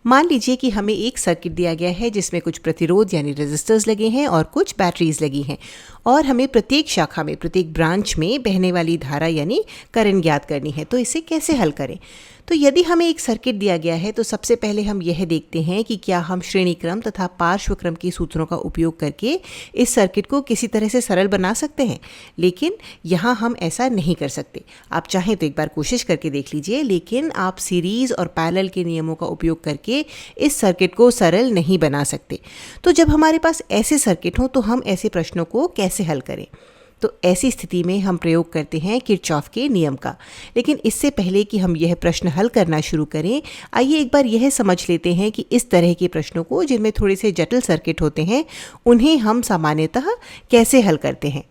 मान लीजिए कि हमें एक सर्किट दिया गया है जिसमें कुछ प्रतिरोध यानी रेजिस्टर्स लगे हैं और कुछ बैटरीज लगी हैं और हमें प्रत्येक शाखा में, प्रत्येक ब्रांच में बहने वाली धारा यानी करंट ज्ञात करनी है। तो इसे कैसे हल करें? तो यदि हमें एक सर्किट दिया गया है तो सबसे पहले हम यह देखते हैं कि क्या हम श्रेणी क्रम तथा पार्श्व क्रम के सूत्रों का उपयोग करके इस सर्किट को किसी तरह से सरल बना सकते हैं। लेकिन यहाँ हम ऐसा नहीं कर सकते। आप चाहें तो एक बार कोशिश करके देख लीजिए, लेकिन आप सीरीज़ और पैरेलल के नियमों का उपयोग करके इस सर्किट को सरल नहीं बना सकते। तो जब हमारे पास ऐसे सर्किट हों तो हम ऐसे प्रश्नों को कैसे हल करें? तो ऐसी स्थिति में हम प्रयोग करते हैं किरचॉफ के नियम का। लेकिन इससे पहले कि हम यह प्रश्न हल करना शुरू करें, आइए एक बार यह समझ लेते हैं कि इस तरह के प्रश्नों को, जिनमें थोड़े से जटिल सर्किट होते हैं, उन्हें हम सामान्यतः कैसे हल करते हैं।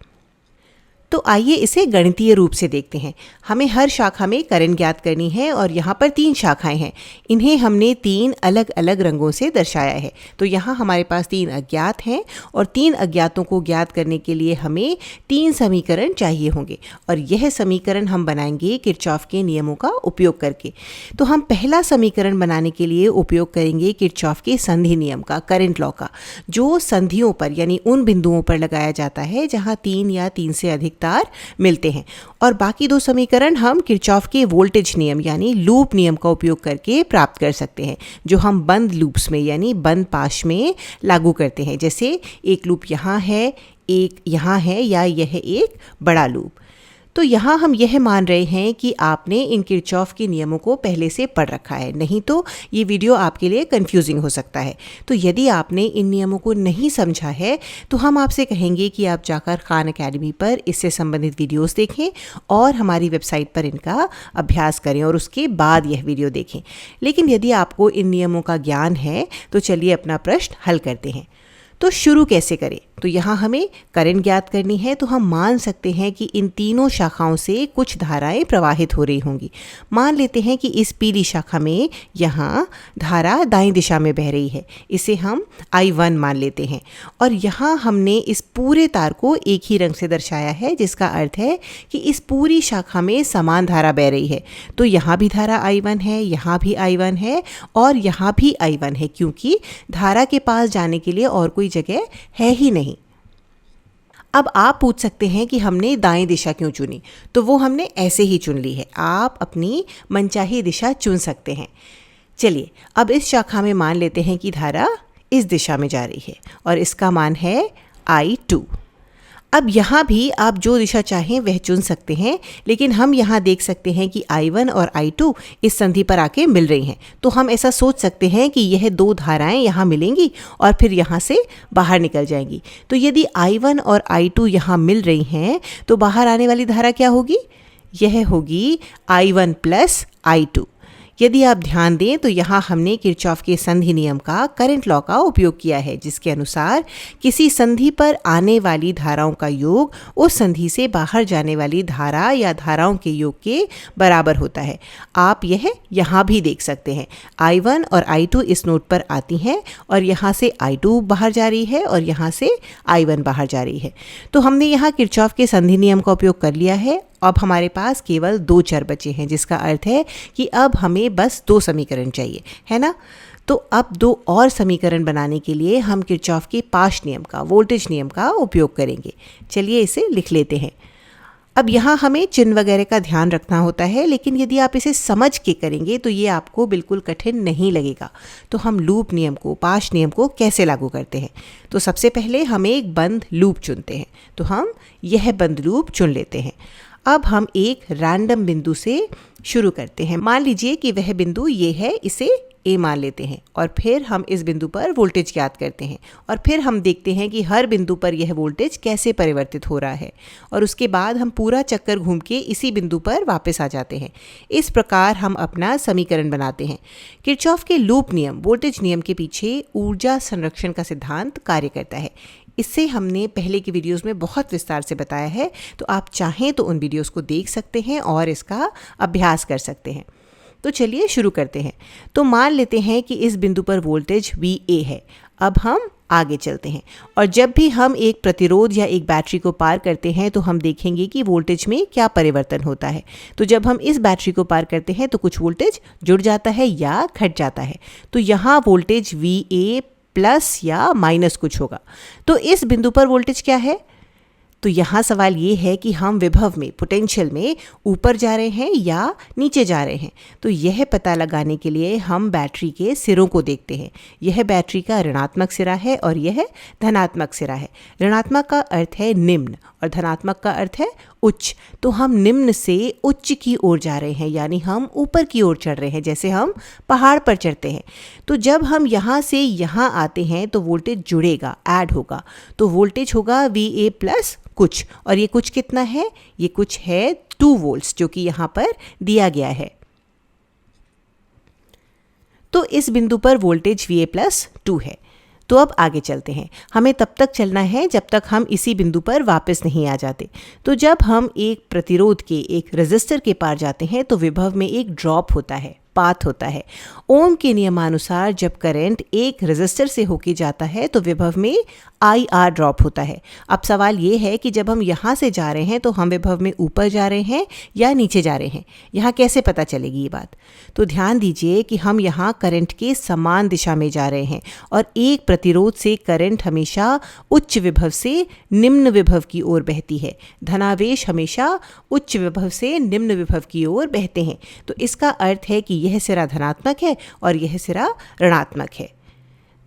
तो आइए इसे गणितीय रूप से देखते हैं। हमें हर शाखा में करंट ज्ञात करनी है और यहाँ पर 3 शाखाएं हैं। इन्हें हमने 3 अलग अलग रंगों से दर्शाया है। तो यहाँ हमारे पास 3 अज्ञात हैं और 3 अज्ञातों को ज्ञात करने के लिए हमें 3 समीकरण चाहिए होंगे और यह समीकरण हम बनाएंगे किरचॉफ के नियमों का उपयोग करके। तो हम पहला समीकरण बनाने के लिए उपयोग करेंगे किरचॉफ के संधि नियम का, करंट लॉ का, जो संधियों पर यानी उन बिंदुओं पर लगाया जाता है जहाँ 3 या 3 से अधिक तार मिलते हैं। और बाकी 2 समीकरण हम किरचॉफ के वोल्टेज नियम यानी लूप नियम का उपयोग करके प्राप्त कर सकते हैं, जो हम बंद लूप्स में यानी बंद पाश में लागू करते हैं। जैसे एक लूप यहाँ है, एक यहाँ है, या यह एक बड़ा लूप। तो यहाँ हम यह मान रहे हैं कि आपने इन किरचॉफ के नियमों को पहले से पढ़ रखा है, नहीं तो ये वीडियो आपके लिए कंफ्यूजिंग हो सकता है। तो यदि आपने इन नियमों को नहीं समझा है तो हम आपसे कहेंगे कि आप जाकर खान एकेडमी पर इससे संबंधित वीडियोस देखें और हमारी वेबसाइट पर इनका अभ्यास करें और उसके बाद यह वीडियो देखें। लेकिन यदि आपको इन नियमों का ज्ञान है तो चलिए अपना प्रश्न हल करते हैं। तो शुरू कैसे करें? तो यहाँ हमें करंट ज्ञात करनी है। तो हम मान सकते हैं कि इन तीनों शाखाओं से कुछ धाराएं प्रवाहित हो रही होंगी। मान लेते हैं कि इस पीली शाखा में यहाँ धारा दाईं दिशा में बह रही है, इसे हम I1 मान लेते हैं। और यहाँ हमने इस पूरे तार को एक ही रंग से दर्शाया है, जिसका अर्थ है कि इस पूरी शाखा में समान धारा बह रही है। तो यहाँ भी धारा I1 है, यहाँ भी I1 है और यहाँ भी I1 है, क्योंकि धारा के पास जाने के लिए और कोई जगह है ही नहीं। अब आप पूछ सकते हैं कि हमने दाएं दिशा क्यों चुनी? तो वो हमने ऐसे ही चुन ली है। आप अपनी मनचाही दिशा चुन सकते हैं। चलिए अब इस शाखा में मान लेते हैं कि धारा इस दिशा में जा रही है और इसका मान है I2। अब यहाँ भी आप जो दिशा चाहें वह चुन सकते हैं, लेकिन हम यहाँ देख सकते हैं कि I1 और I2 इस संधि पर आके मिल रही हैं। तो हम ऐसा सोच सकते हैं कि यह 2 धाराएं यहाँ मिलेंगी और फिर यहाँ से बाहर निकल जाएंगी। तो यदि I1 और I2 यहाँ मिल रही हैं तो बाहर आने वाली धारा क्या होगी? यह होगी I1 प्लस I2। यदि आप ध्यान दें तो यहाँ हमने किरचॉफ के संधि नियम का, करंट लॉ का उपयोग किया है, जिसके अनुसार किसी संधि पर आने वाली धाराओं का योग उस संधि से बाहर जाने वाली धारा या धाराओं के योग के बराबर होता है। आप यह यहाँ भी देख सकते हैं। I1 और I2 इस नोड पर आती हैं और यहाँ से I2 बाहर जा रही है और यहाँ से I1 बाहर जा रही है। तो हमने यहाँ किरचॉफ के संधि नियम का उपयोग कर लिया है। अब हमारे पास केवल 2 चर बचे हैं, जिसका अर्थ है कि अब हमें बस 2 समीकरण चाहिए, है ना? तो अब 2 और समीकरण बनाने के लिए हम किरचॉफ के पाश नियम का, वोल्टेज नियम का उपयोग करेंगे। चलिए इसे लिख लेते हैं। अब यहाँ हमें चिन्ह वगैरह का ध्यान रखना होता है, लेकिन यदि आप इसे समझ के करेंगे तो ये आपको बिल्कुल कठिन नहीं लगेगा। तो हम लूप नियम को, पाश नियम को कैसे लागू करते हैं? तो सबसे पहले हम एक बंद लूप चुनते हैं। तो हम यह बंद लूप चुन लेते हैं। अब हम एक रैंडम बिंदु से शुरू करते हैं। मान लीजिए कि वह बिंदु ये है, इसे A मान लेते हैं और फिर हम इस बिंदु पर वोल्टेज ज्ञात करते हैं और फिर हम देखते हैं कि हर बिंदु पर यह वोल्टेज कैसे परिवर्तित हो रहा है और उसके बाद हम पूरा चक्कर घूम के इसी बिंदु पर वापस आ जाते हैं। इस प्रकार हम अपना समीकरण बनाते हैं। किरचॉफ के लूप नियम, वोल्टेज नियम के पीछे ऊर्जा संरक्षण का सिद्धांत कार्य करता है। इससे हमने पहले की वीडियोस में बहुत विस्तार से बताया है, तो आप चाहें तो उन वीडियोस को देख सकते हैं और इसका अभ्यास कर सकते हैं। तो चलिए शुरू करते हैं। तो मान लेते हैं कि इस बिंदु पर वोल्टेज VA है। अब हम आगे चलते हैं और जब भी हम एक प्रतिरोध या एक बैटरी को पार करते हैं तो हम देखेंगे कि वोल्टेज में क्या परिवर्तन होता है। तो जब हम इस बैटरी को पार करते हैं तो कुछ वोल्टेज जुड़ जाता है या घट जाता है। तो यहाँ वोल्टेज VA प्लस या माइनस कुछ होगा। तो इस बिंदु पर वोल्टेज क्या है? तो यहाँ सवाल ये है कि हम विभव में, पोटेंशियल में ऊपर जा रहे हैं या नीचे जा रहे हैं। तो यह पता लगाने के लिए हम बैटरी के सिरों को देखते हैं। यह बैटरी का ऋणात्मक सिरा है और यह धनात्मक सिरा है। ऋणात्मक का अर्थ है निम्न और धनात्मक का अर्थ है उच्च। तो हम निम्न से उच्च की ओर जा रहे हैं, यानी हम ऊपर की ओर चढ़ रहे हैं, जैसे हम पहाड़ पर चढ़ते हैं। तो जब हम यहाँ से यहाँ आते हैं तो वोल्टेज जुड़ेगा, ऐड होगा। तो वोल्टेज होगा VA प्लस कुछ, और ये कुछ कितना है? ये कुछ है 2 वोल्ट्स, जो कि यहाँ पर दिया गया है। तो इस बिंदु पर वोल्टेज VA प्लस 2 है। तो अब आगे चलते हैं। हमें तब तक चलना है जब तक हम इसी बिंदु पर वापस नहीं आ जाते। तो जब हम एक प्रतिरोध के, एक रेजिस्टर के पार जाते हैं तो विभव में एक ड्रॉप होता है, पाथ होता है। ओम के नियमानुसार जब करंट एक रेजिस्टर से होके जाता है तो विभव में IR ड्रॉप होता है। अब सवाल ये है कि जब हम यहाँ से जा रहे हैं तो हम विभव में ऊपर जा रहे हैं या नीचे जा रहे हैं। यहाँ कैसे पता चलेगी ये बात? तो ध्यान दीजिए कि हम यहाँ करंट के समान दिशा में जा रहे हैं और एक प्रतिरोध से करंट हमेशा उच्च विभव से निम्न विभव की ओर बहती है। धनावेश हमेशा उच्च विभव से निम्न विभव की ओर बहते हैं। तो इसका अर्थ है कि यह सिरा धनात्मक है और यह सिरा ऋणात्मक है।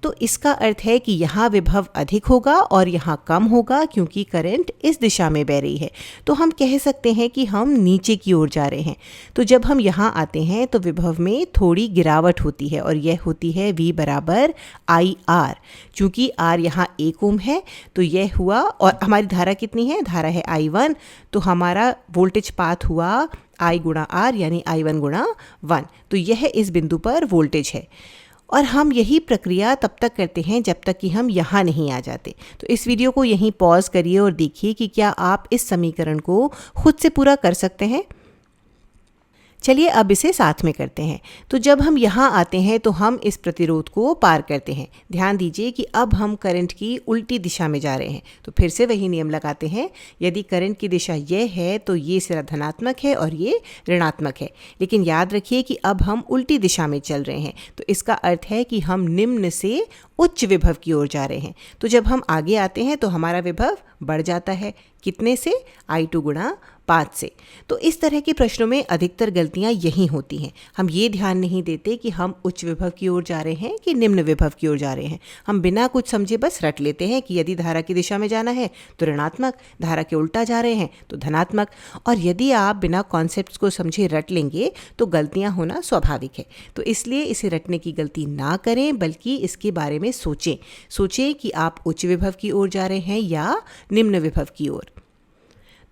तो इसका अर्थ है कि यहाँ विभव अधिक होगा और यहाँ कम होगा, क्योंकि करंट इस दिशा में बह रही है। तो हम कह सकते हैं कि हम नीचे की ओर जा रहे हैं। तो जब हम यहाँ आते हैं तो विभव में थोड़ी गिरावट होती है और यह होती है V बराबर IR। चूँकि R यहाँ 1 ओम है तो यह हुआ, और हमारी धारा कितनी है? धारा है I1। तो हमारा वोल्टेज पाथ हुआ I गुणा R, यानी I1 गुणा 1। तो यह इस बिंदु पर वोल्टेज है। और हम यही प्रक्रिया तब तक करते हैं जब तक कि हम यहाँ नहीं आ जाते। तो इस वीडियो को यहीं पॉज करिए और देखिए कि क्या आप इस समीकरण को खुद से पूरा कर सकते हैं। चलिए अब इसे साथ में करते हैं। तो जब हम यहाँ आते हैं तो हम इस प्रतिरोध को पार करते हैं। ध्यान दीजिए कि अब हम करंट की उल्टी दिशा में जा रहे हैं। तो फिर से वही नियम लगाते हैं। यदि करंट की दिशा यह है तो ये सिरा धनात्मक है और ये ऋणात्मक है। लेकिन याद रखिए कि अब हम उल्टी दिशा में चल रहे हैं। तो इसका अर्थ है कि हम निम्न से उच्च विभव की ओर जा रहे हैं। तो जब हम आगे आते हैं तो हमारा विभव बढ़ जाता है। कितने से? I2 गुणा 5 से। तो इस तरह के प्रश्नों में अधिकतर गलतियां यही होती हैं। हम ये ध्यान नहीं देते कि हम उच्च विभव की ओर जा रहे हैं कि निम्न विभव की ओर जा रहे हैं। हम बिना कुछ समझे बस रट लेते हैं कि यदि धारा की दिशा में जाना है तो ऋणात्मक, धारा के उल्टा जा रहे हैं तो धनात्मक। और यदि आप बिना कॉन्सेप्ट्स को समझे रट लेंगे तो गलतियां होना स्वाभाविक है। तो इसलिए इसे रटने की गलती ना करें, बल्कि इसके बारे में सोचें कि आप उच्च विभव की ओर जा रहे हैं या निम्न विभव की ओर।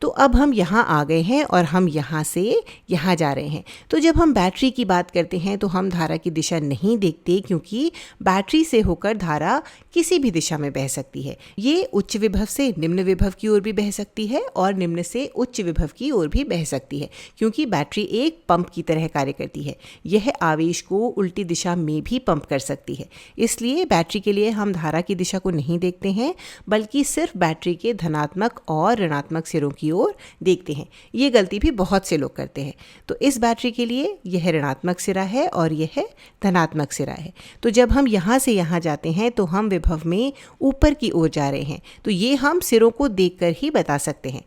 तो अब हम यहाँ आ गए हैं और हम यहाँ से यहाँ जा रहे हैं। तो जब हम बैटरी की बात करते हैं तो हम धारा की दिशा नहीं देखते, क्योंकि बैटरी से होकर धारा किसी भी दिशा में बह सकती है। ये उच्च विभव से निम्न विभव की ओर भी बह सकती है और निम्न से उच्च विभव की ओर भी बह सकती है, क्योंकि बैटरी एक पंप की तरह कार्य करती है। यह आवेश को उल्टी दिशा में भी पंप कर सकती है। इसलिए बैटरी के लिए हम धारा की दिशा को नहीं देखते हैं, बल्कि सिर्फ बैटरी के धनात्मक और ऋणात्मक सिरों की ओर देखते हैं। ये गलती भी बहुत से लोग करते हैं। तो इस बैटरी के लिए यह ऋणात्मक सिरा है और यह धनात्मक सिरा है। तो जब हम यहाँ से यहाँ जाते हैं तो हम विभव में ऊपर की ओर जा रहे हैं। तो ये हम सिरों को देखकर ही बता सकते हैं।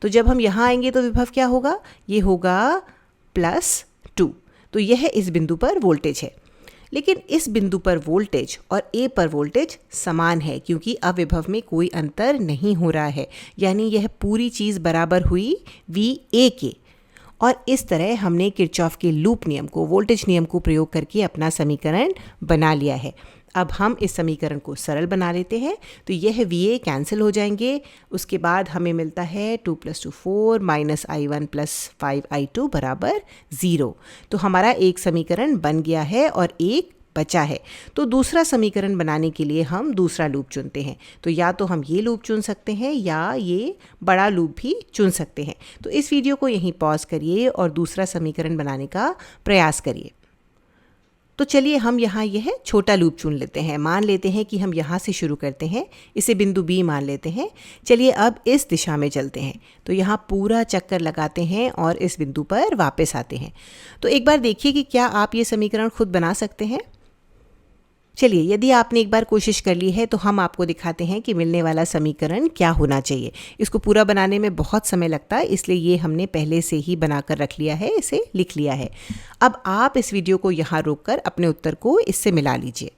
तो जब हम यहाँ आएंगे तो विभव क्या होगा? ये होगा +2। तो यह इस बिंदु पर वोल्टेज है। लेकिन इस बिंदु पर वोल्टेज और A पर वोल्टेज समान है, क्योंकि अब विभव में कोई अंतर नहीं हो रहा है, यानी यह पूरी चीज़ बराबर हुई VA के। और इस तरह हमने किरचॉफ के लूप नियम को, वोल्टेज नियम को प्रयोग करके अपना समीकरण बना लिया है। अब हम इस समीकरण को सरल बना लेते हैं। तो यह VA कैंसिल हो जाएंगे। उसके बाद हमें मिलता है 2 + 2 4 -I1 + 5I2 = 0। तो हमारा एक समीकरण बन गया है और एक बचा है। तो दूसरा समीकरण बनाने के लिए हम दूसरा लूप चुनते हैं। तो या तो हम ये लूप चुन सकते हैं या ये बड़ा लूप भी चुन सकते हैं। तो इस वीडियो को यहीं पॉज करिए और दूसरा समीकरण बनाने का प्रयास करिए। तो चलिए हम यहाँ यह छोटा लूप चुन लेते हैं। मान लेते हैं कि हम यहाँ से शुरू करते हैं, इसे बिंदु B मान लेते हैं। चलिए अब इस दिशा में चलते हैं। तो यहाँ पूरा चक्कर लगाते हैं और इस बिंदु पर वापस आते हैं। तो एक बार देखिए कि क्या आप ये समीकरण खुद बना सकते हैं। चलिए, यदि आपने एक बार कोशिश कर ली है तो हम आपको दिखाते हैं कि मिलने वाला समीकरण क्या होना चाहिए। इसको पूरा बनाने में बहुत समय लगता है, इसलिए ये हमने पहले से ही बनाकर रख लिया है, इसे लिख लिया है। अब आप इस वीडियो को यहाँ रोककर अपने उत्तर को इससे मिला लीजिए।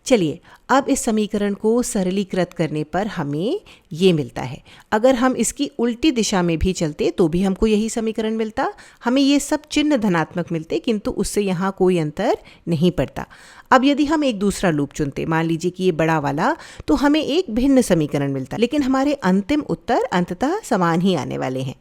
चलिए, अब इस समीकरण को सरलीकृत करने पर हमें ये मिलता है। अगर हम इसकी उल्टी दिशा में भी चलते तो भी हमको यही समीकरण मिलता। हमें ये सब चिन्ह धनात्मक मिलते, किंतु उससे यहाँ कोई अंतर नहीं पड़ता। अब यदि हम एक दूसरा लूप चुनते, मान लीजिए कि ये बड़ा वाला, तो हमें एक भिन्न समीकरण मिलता, लेकिन हमारे अंतिम उत्तर अंततः समान ही आने वाले हैं।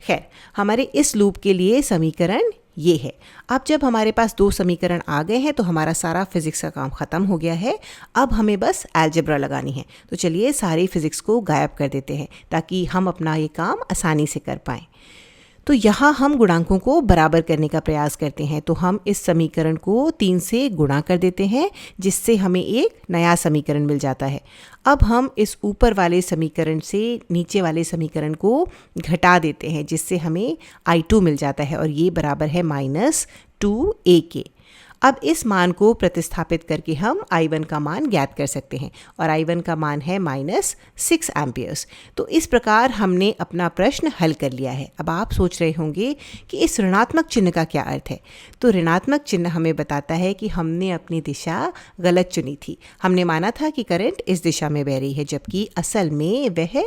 खैर, हमारे इस लूप के लिए समीकरण ये है। अब जब हमारे पास दो समीकरण आ गए हैं तो हमारा सारा फिजिक्स का काम ख़त्म हो गया है। अब हमें बस अलजेब्रा लगानी है। तो चलिए सारी फिजिक्स को गायब कर देते हैं ताकि हम अपना ये काम आसानी से कर पाएँ। तो यहाँ हम गुणांकों को बराबर करने का प्रयास करते हैं। तो हम इस समीकरण को 3 से गुणा कर देते हैं, जिससे हमें एक नया समीकरण मिल जाता है। अब हम इस ऊपर वाले समीकरण से नीचे वाले समीकरण को घटा देते हैं, जिससे हमें I2 मिल जाता है और ये बराबर है -2a के। अब इस मान को प्रतिस्थापित करके हम I1 का मान ज्ञात कर सकते हैं और I1 का मान है -6 एम्पियर्स। तो इस प्रकार हमने अपना प्रश्न हल कर लिया है। अब आप सोच रहे होंगे कि इस ऋणात्मक चिन्ह का क्या अर्थ है। तो ऋणात्मक चिन्ह हमें बताता है कि हमने अपनी दिशा गलत चुनी थी। हमने माना था कि करंट इस दिशा में बह रही है, जबकि असल में वह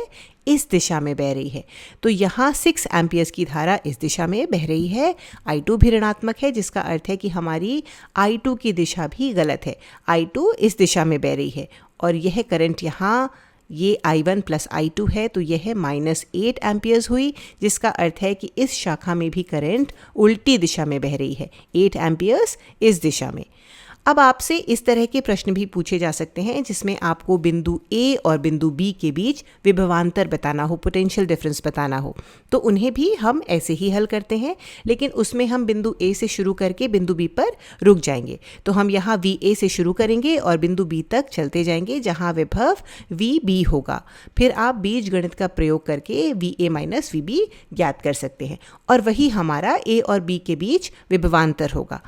इस दिशा में बह रही है। तो यहाँ 6 एम्पियर्स की धारा इस दिशा में बह रही है। I2 भी ऋणात्मक है, जिसका अर्थ है कि हमारी I2 की दिशा भी गलत है। I2 इस दिशा में बह रही है और यह करंट यहाँ ये I1 प्लस I2 है, तो यह -8 एम्पियर्स हुई, जिसका अर्थ है कि इस शाखा में भी करंट उल्टी दिशा में बह रही है, 8 एम्पियर्स इस दिशा में। अब आपसे इस तरह के प्रश्न भी पूछे जा सकते हैं जिसमें आपको बिंदु A और बिंदु B के बीच विभवांतर बताना हो, पोटेंशियल डिफरेंस बताना हो। तो उन्हें भी हम ऐसे ही हल करते हैं, लेकिन उसमें हम बिंदु A से शुरू करके बिंदु B पर रुक जाएंगे। तो हम यहाँ VA से शुरू करेंगे और बिंदु B तक चलते जाएंगे, जहाँ विभव VB होगा। फिर आप बीजगणित का प्रयोग करके VA माइनस VB ज्ञात कर सकते हैं और वही हमारा A और B के बीच विभवांतर होगा।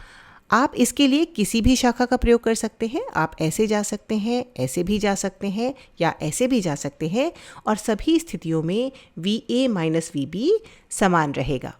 आप इसके लिए किसी भी शाखा का प्रयोग कर सकते हैं। आप ऐसे जा सकते हैं, ऐसे भी जा सकते हैं या ऐसे भी जा सकते हैं और सभी स्थितियों में VA माइनस VB समान रहेगा।